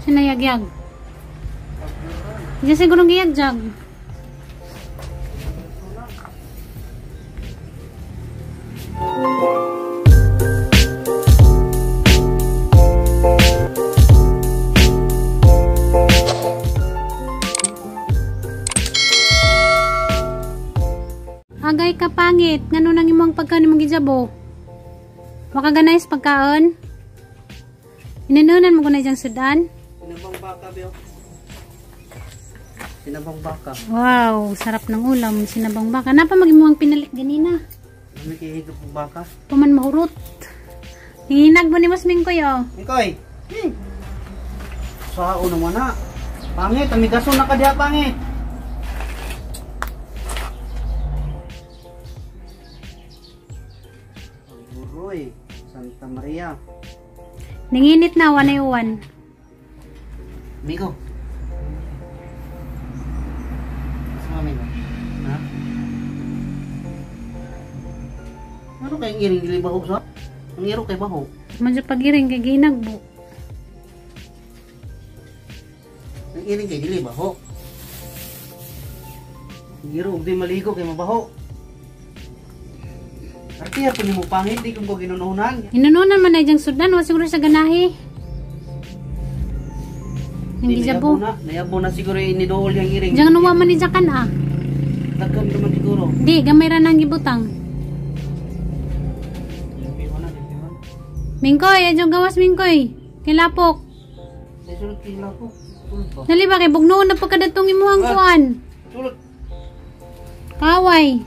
Sinayagyag. Diyan siguro giyagyag. Agay ka pangit. Ngano nang imong pagkaon imong gijabo? Makaganais pagkaon? Inanunan mo ko na diyang sudan? Sinabang baka, Biyo. Sinabang baka. Wow, sarap ng ulam. Sinabang baka. Napa magimuang pinalit ganina? Nakikihigop ng baka. Paman mahurot. Hinag mo ni Mas Mingkoy, oh. Mingkoy! Sao naman na. Pangit, amigaso na ka diha, pangit. Buroy, Santa Maria. Ninginit na, 101. Amigo. Sama amigo. Ha? Ano kayong iring dili baho sa? Ang iro kay baho. Madyo pagiring kay ginagbo. Ang iring kay dili baho. Ang iro ug di maligo kay mabaho. Artiya po ni mo pangit, di kong ko ginununan. Inununan man na diyang sudan, wa siguro sa ganahi. Hindi jabo. Nayabo na siguro inidool yung iring. Diyang nuwa man ni Jakan, ah. Dagkan naman siguro. Di, gamay ra nang gibutang. Mingkoy, adyo gawas Mingkoy. Kilapok. Sulod kila po. Sulod ba? Dali ba kay bugnoon na pagkadatong imuhang kuan. Sulod. Kaway.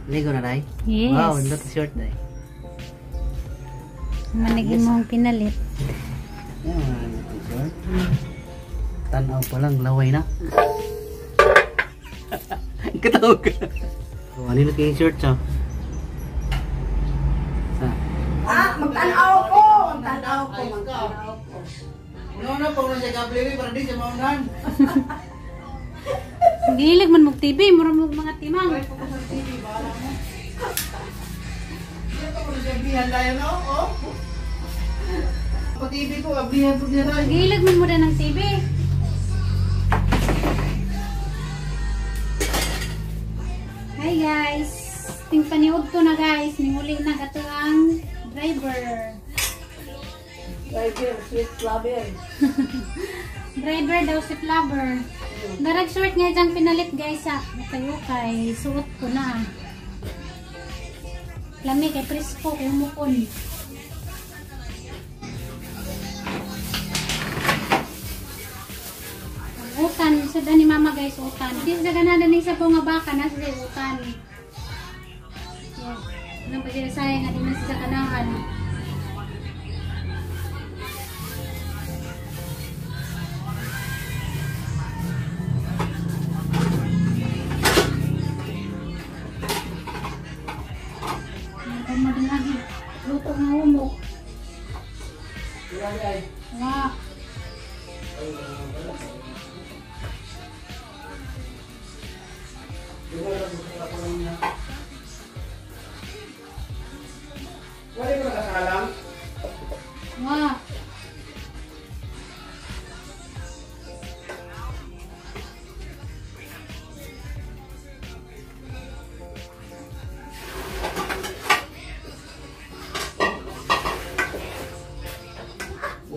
Ligo na, Day? Yes. Wow, hindi ito short, Day. Manigin mo ang pinalit. Yan, ito short. Tanaw pa lang, laway na. Katawag ka. Oh, ano na kayong short, siya? Magtanaw ko! Magtanaw ko! Magtanaw ko! Una-una, pag nasa kabliwi, para di sa maunan. Gilig man mong TV, mura mo mga timang. Ay, po sa TV, bahala mo. Ito ko na ablihan tayo, no? Oh? Pa TV ko, ablihan po niya tayo. Gilig man mo rin ng TV. Hi guys! Ting paniod to na guys. Ninguli na gato ang driver. Driver, sweet lover. Driver daw si Flower. Darag short nga diyang pinalit guys sa ukay-ukay. Suot ko na. Lami kay presko kay umukon. Utan. Sada ni mama guys utan. Di sa ganada ni sa nga baka na sa utan. Yes. Anong pagkirasaya nga din na sa kanahan. Lagi luto nga humok. Wah. Wah.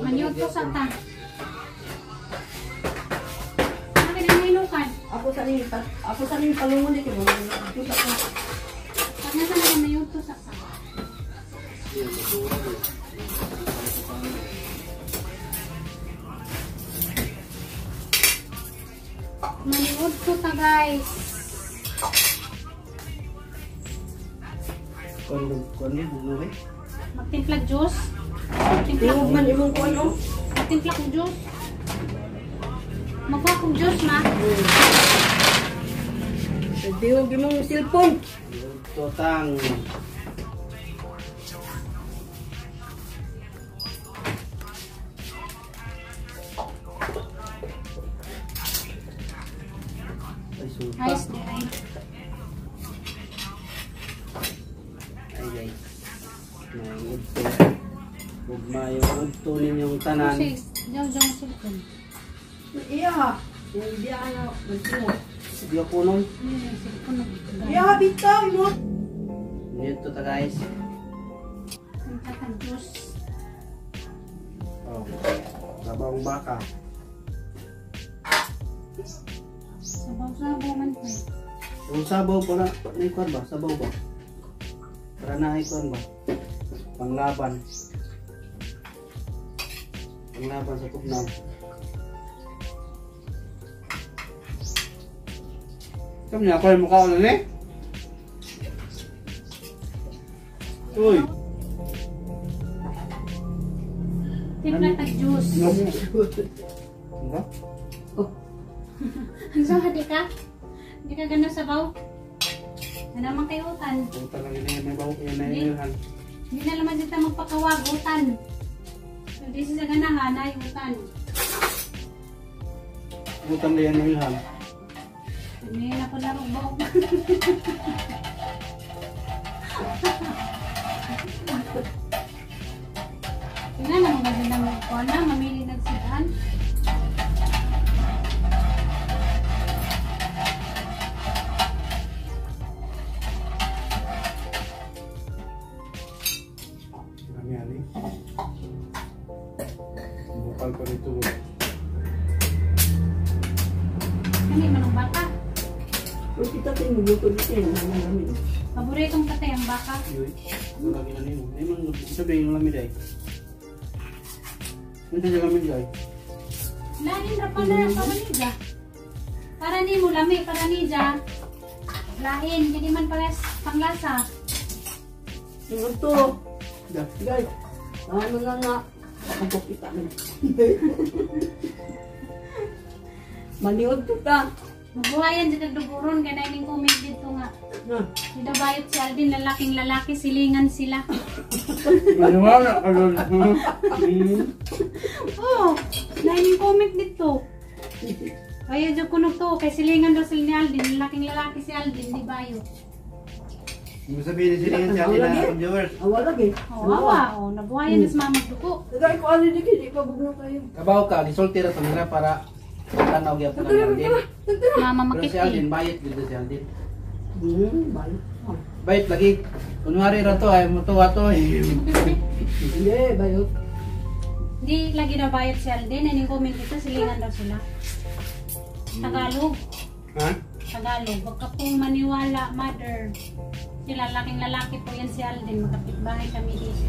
Manyod ko sa ta. Ano kininukan? Ako sa rin palungon dito. Pag nasa na manyod ko sa ta. Manyod ko ta guys. Kundi, bunuwi. Magtimplag juice. Tingog man imong kuwan, oh. Magtimplag kong juice. Magwa kong juice ma. Tingog imong cellphone. Totang. Ayos na rin. pagtunin yung tanan. Kasi, jaw cellphone. Iya. Yung dia ano, nagtingo. Sige ako nun. Yung cellphone na. Iya, bitaw mo. Dito ta guys. Ang tatang juice. Oh. Sabang baka. Sabaw-sabaw man po. Yung sabaw para naikuan ba? Sabaw ba? Para naikuan ba? Panglaban. Panglaban sa tugnaw. Kamu niya ako yung mukha ulit eh? Uy! Timpla tag juice. Ano? Ang sawa di ka? Hindi ka gana sabaw? Ano naman kayo utan? Puta lang yun may bawak yun na yun. Hindi na naman dito magpakawag utan. So di sa ganahan ay utan. Butang na yan na yun. Hindi na po laro bawag. Tingnan na mga bilang ko na mamili nagsidaan. Marami yan eh. Bukal pa rito. Kani man ang baka. Kung kita tayo magluto dito yung namin. Paboritong katay ang baka. Yun. Ano lagi na nimo? Hindi man sabihin yung lamid ay. Ano sa lamid ay? Lain ra pala ang pamanija. Para ni mo lami para ni ja. Lain jadi man pares panglasa. Yung ito. Guys, ano na nga. Ako kita na. Maniwag to ka. Mabuhayan sa kagduguron ganay ning comment dito nga. Na. Sida bayot si Aldin lalaking lalaki silingan sila. Maniwala ka doon. Oh, ning comment dito. Kaya jud kuno to kay silingan daw sila ni Aldin lalaking lalaki si Aldin di bayot. Hindi sabihin sila yung siya na viewers. Awal lagi. Oh, awa, oh nabuhayan na sa mama duko. Tagay ko ano dito, di pa bugno kayo. Kabaw ka, gisultira sa nila para tanaw gyud pa ng Aldin. Mama Pero si makiti. Aldin bayit dito si Aldin. Balik. Bayit lagi. Kunwari ra to ay mutuwa to. Hindi, bayot. Di lagi na bayot si Aldin ning comment dito silingan daw sila. Tagalog. Ha? Tagalog. Huwag ka pong maniwala, mother. Sila laking lalaki po yan si Alden. Magkapitbahay kami dito.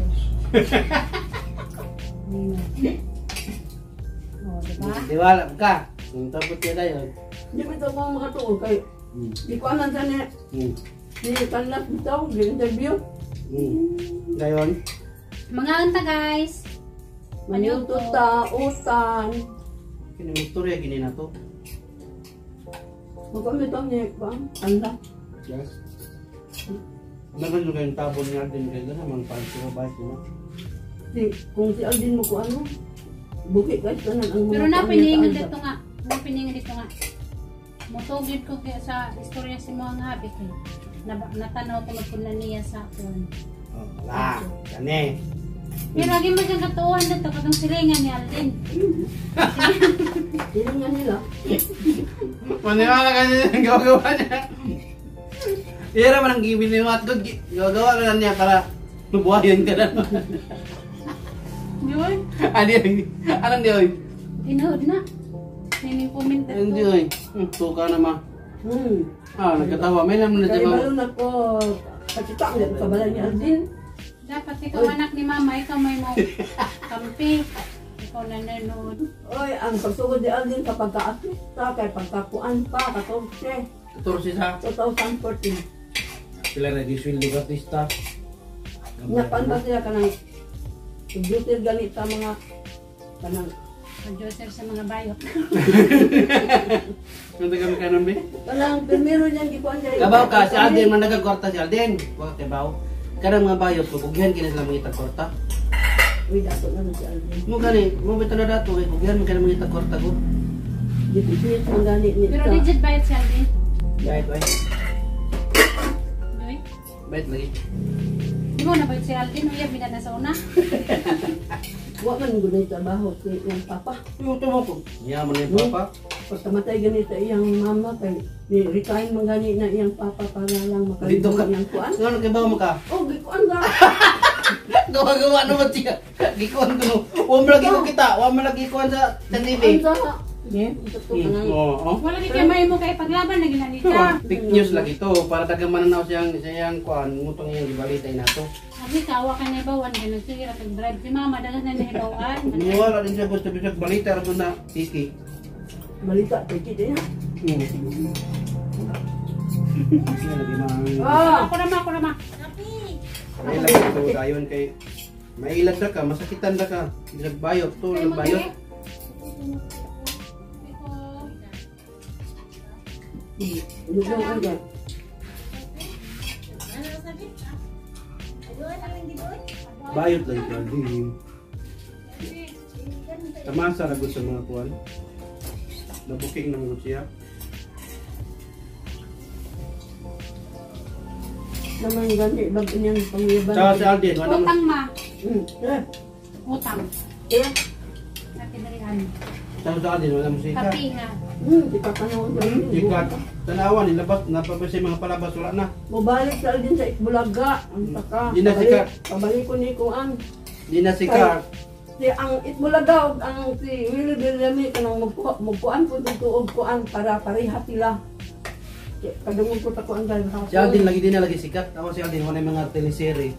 O, diba? Diwala ka. Kung tapos yan na yun. Hindi mo ito kung makatuol kayo. Di ko anan sa niya. Hindi kanlas dito, di-interview. Gayon. Mga anta guys. Maniutot ta, utan. Kini istorya gini na to. Magkamit ang niya, bang? Anda. Yes. Naman yung kayong tabon niya din kayo naman pansin mo ba mo. Kung si Aldin mo ko ano, bukit guys, tanan ang Pero mga napiningan pangit, dito nga. Napiningan dito nga. Mutugid ko kaya sa istorya si mga habit eh. Natanaw ko na niya sa akin. Oh, wala. Kani. Pero lagi magkakatuan na ito katong silingan ni Alden. Silingan nila. Maniwala ka niya yung gagawa niya. Ira man ang gibin ni Matgod. Gagawa ka lang niya para lubuhayan ka na. Yun. Anong di oy? Tinood na. Nining comment Anong di dito. oy? Tuka naman. Nagkatawa. May naman na Kaya diba? balon ako, kasita ang kabalan ni Aldin. Dapat ikaw anak ni mama, ikaw may mo kampi. Ikaw nanonood. Oy, ang pagsugod ni Aldin kapag ka-artista, kay pagkakuan pa, 14, 14 sa 2014. sila nag-iswil di artista. Napan ba sila ka ng computer ganit sa mga kanang Producer sa mga bayot. Ano kami kanon be? kanang primero niyan gikuan diri. Kabaw ka, si Alden man nagkakwarta si Alden. Huwag kabaw. Karang mga bayot ko, kugyan kina sila mga itagkwarta. Uy, dato na si Aldin. Mo gani, mo bitaw na dato, kugyan man kina mga itagkwarta ko. Dipipit ang ganit ni Pero legit bayot si Alden. Bayit, bayit. Doy. Bayit lagi. Imo na ba si Alvin uyab bida na sa una? Wa man gunay trabaho si iyang papa. Yung tumo ko. Yaman na yung papa. Pagkamatay ganito iyang mama kay resign man gani na iyang papa para lang Dito ka. makalibot iyang kuan. Ano kay ba mo ka? Oh, gikuan ka. Gawa-gawa naman siya. Gikuan ko no. Huwag mo lagi ko kita. Huwag mo lagi kuan sa TV. Gikuan ka. Yeah, ito ka na. Oo. Wala kay may mo kay paglaban na ginanita. Fake news lagi to. Para tagang mananaw siyang kuan. Mutong yung ibalitay na to. Sabi ka wa ka na ibawan ganun sige ra drive si mama dagan na nahibawan. Wala din siya gusto bisag balita rin na Kiki. Balita kay kita ya. Siya lagi mga... Ah, Ako na ma. Ay lang ito dayon kay... Mailag na ka, masakitan na ka. Bisag bayot to, bayot. lugaw ka. Bayot lang ito. Tamasa na sa mga kuwan. Nabuking ng siya. Naman gani bag inyang pangyaban. Tsaka si Alden, wala mo. Utang ma. Eh, Utang. eh. Natin dirihan. Tsaka si Alden, wala mo siya. Kapi nga. Di ka panahon na yun. Ikat. Tanawan, nilabas, napapasa yung mga palabas, wala na. Mabalik ka din sa Itbulaga. Ang taka. Di na sikat. Pabalik ko ni Kuan. Di na sikat. Si ang Itbulaga, ang si Willie Villami, kanang magkuan po dito og kuan para pareha sila. Kadungog ko ta kuan dahil Si Alden lagi din na lagi sikat. Ako si Alden, wala yung mga teleserye.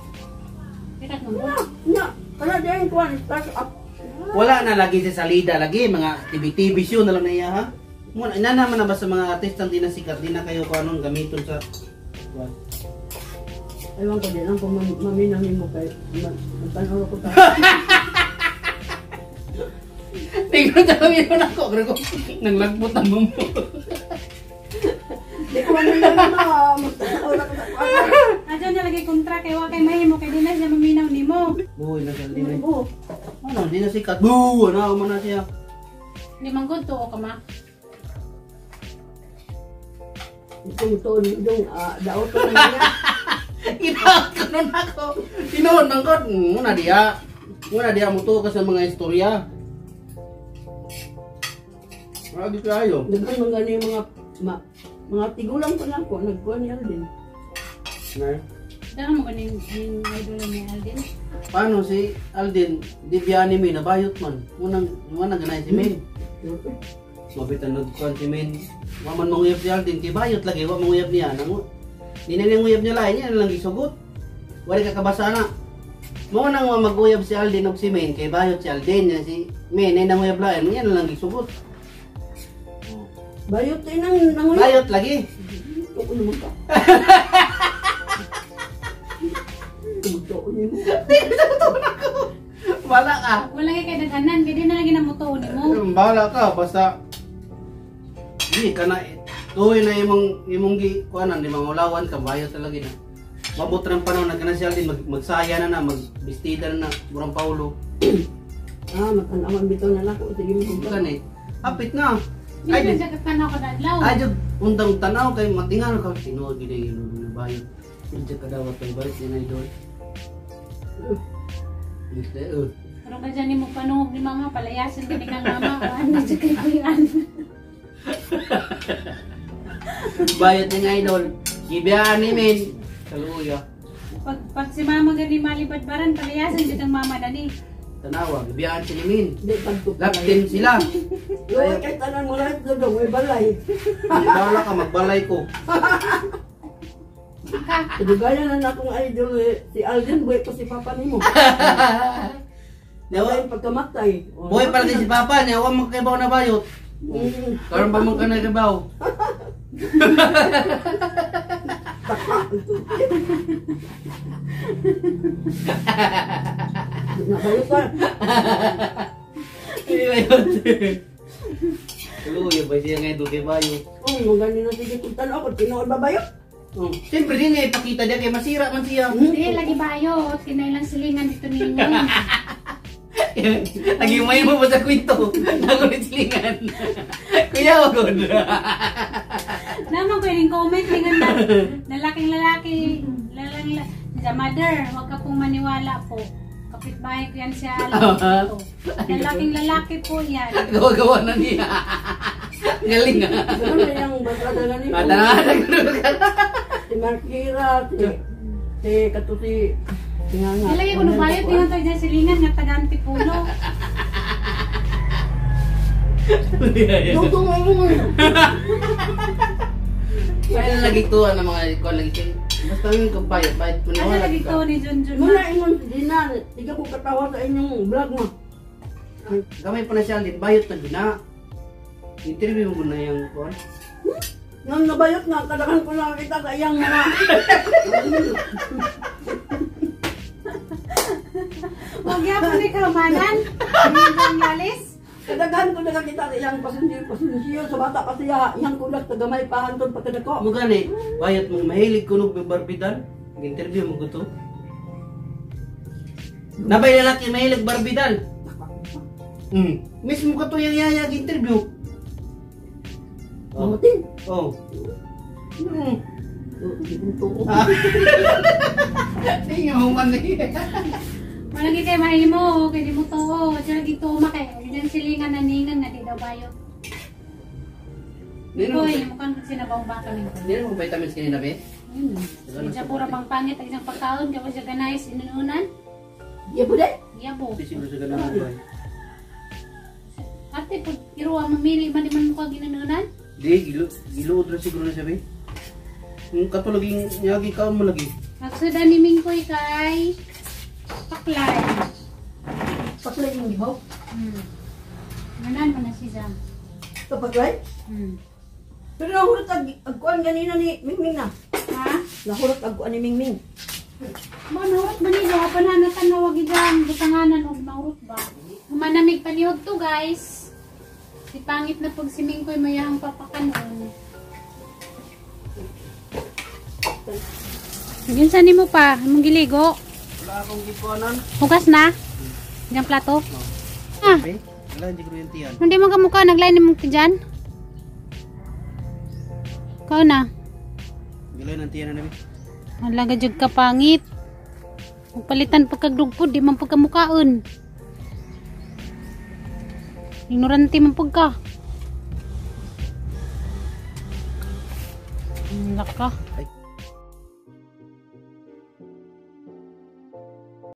Sikat mo. Na, kana din kuan start up. Wala na lagi sa salida, lagi mga TV show na lang na iya ha. Muna, ina naman na ba sa mga artistang di na sikat, di na kayo kung anong gamiton sa... Kuwan. Ewan ko din lang kung maminaw ni mo kay magtanaw ko ta. Tingnan sa kami yun ako, pero nang lagbot ang mo. Di ko man na magtanaw na ko ta. Adyo na lagi kontra kay wa kay mahimo kay di na siya maminaw nimo. Buhay na siya, di na. Oo. Ano, di na sikat. Boo! Ano, man na siya. Di man gud tuo ka ma. Itong to yung daot ko niya. Kinakanon ako. Tinoon ng god. Muna dia mo to ka sa mga istorya. Lagi kayo. Daghan man gani mga mga tigulang pa na ko nagkuan ni Alden. Ngayon. Dahil mo ganing idol ni Alden. Paano si Alden, di biya ni Min, nabayot man. Muna ganay si Min. Mabitan nagkuhan si Min. Waman manguyab si Alden, kay bayot lagi, wa manguyab niya. Di na niyang uyab niya lain, niya lang gisugot. Wala ka kabasa na. Mo nang maguyab si Alden og si Min, kay bayot si Alden, niya si Min, ay nanguyab lain, niya lang gisugot. Bayot din nang nanguya. Bayot lagi. Tuko naman ka. Tuko niyo. Wala ka. Wala kay daghanan kay di na lagi na mo tuo nimo. Bahala ka, basta di ka na tuloy na imong kuanan, di mangulawan ka, bayot talaga na. Mabot ng panahon na kana siya din magsaya na magbistida na murang Paulo. Matanawan bitaw na nako sige mo Bukan eh. Hapit na. Di Ay, sa katanaw ka dadlaw. ay jud undang tanaw kay matingan ka tinuod gid yung bayot. Hindi ka daw ang bayot ni idol. Pero ka dyan mo panuhog ni mama, palayasin ka ni kang mama. Ano sa kay kuyan? Bayot ni idol. Gibiyaan ni Min. Kaluya. Pag si mama gani malibad-baran, palayasin ka kang mama dani. Tanawa, gibiyaan si Min. Di pagko. Laptin sila. Yo kay tanan mo lahat do may balay. Bala ka magbalay ko. Dugaya na akong idol si Alden buhay pa si papa nimo. Nawa, Dahil pagkamatay. buhay pala din si Papa niya, huwag magkaibaw na bayot. Karon pa mong kanagabaw. Nakayo pa. Hindi ba yun? Kaluya ba siya ngayon doon kay Bayo? Magani na sige kung tanaw ko tinuod ba bayo? Siyempre din niya ipakita niya kay masira man siya. Hindi, lagi bayot. Kinailang silingan dito ninyo. Nagimay mo ba sa kwento? Nagulit silingan. Kuya, wag ko na. Naman ko yung comment lingan na lalaking lalaki. siya, mother, huwag ka pong maniwala po. Kapitbahay ko yan siya, alam ko. Lalaking lalaki po yan. Gawa-gawa na niya. Galing nga. Ano na yung barkada na niyo? Si Markira, si Katusi, si Nganga. Nilagay ko nung bayot, tingnan tayo dyan silingan nga taga-Antipulo. Dugtong mo. Kaya lagi tuwa ng mga ikaw lagi. Basta yung kapayot, bayot mo Ano lagi ko ni Junjun? Muna ingon si Dinan, di ka po katawa sa inyong vlog mo. Gamay pa na siya, Aldin, bayot na gina. Interview mo na yung kuwan. Nang nabayot nga, kadakan ko nakakita sa iyang mga... Huwag yan po ni Kamanan. Hindi yalis. Kadaghan ko nakakita sa iyang pasunsiyo sa bata pa siya. Iyang kulat, tagamay pa hantod pagkadako. Mo gani, bayot mo mahilig kunog ng barbidan. Interview mo ko to. Nabay lalaki mahilig barbidan. Mismo ka to yung yayag interview. Mamutin. Oh. Tingnan mo man eh. Malagi kayo mahimo, kaya di mo to. Diyan lagi to makay. Diyan silingan na ningan na di daw bayo. Boy, mukhang sinabang baka rin ko. Hindi mo vitamins kanina be? Hindi siya pura pang pangit. Ang isang pagkaon, kaya siya ganayos inununan. Iya po din? Yabo. Hindi siguro sa ganun ba? Ate, pag iruwa mamili, man di man mukha ginanunan. Di, giluod rin siguro na siya be. Yung katulaging yagi ka mo lagi. Nagsuda ni Mingkoy kay Paklay. Paklay yung gibaw. Manan mo na si Zam. Ito paklay? Pero nahurot agkuan ganina ni Mingming na. Ha? Nahurot agkuan ni Mingming. Manurot man nila, pananatan na wag idang butanganan og maurot ba. Humanamig panihog to guys. Si pangit na pag si Mingkoy mayahang papakanon. Yun saan mo pa? Mong giligo? Wala akong gikuanan. Hugas na? Diyan plato? Ah, Okay? Wala, hindi ko rin tiyan. hindi mo kamukha. Naglain mo ka dyan? Ikaw na. Gilay ng tiyan na namin. Alaga jud ka pangit. Magpalitan pagkagdugpod, di man pagkamukaon. Ignorante man pagka. Laka. Ay.